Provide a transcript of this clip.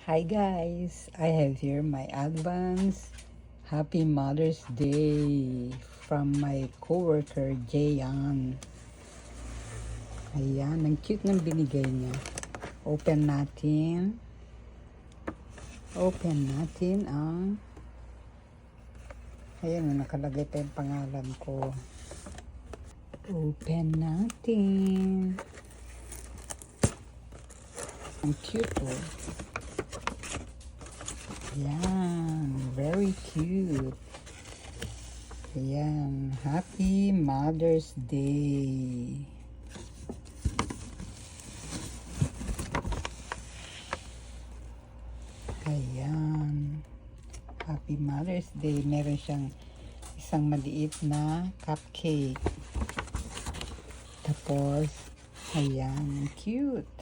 Hi guys, I have here my advance Happy Mother's Day from my coworker Jayan. Ayan, ang cute ng binigay niya. Open natin. Ang ayan, nakalagay pa yung pangalan ko. Open natin. Ang cute oh. Ayan, very cute. Ayan, Happy Mother's Day. Ayan, Happy Mother's Day. Meron siyang isang maliit na cupcake. Tapos, ayan, cute.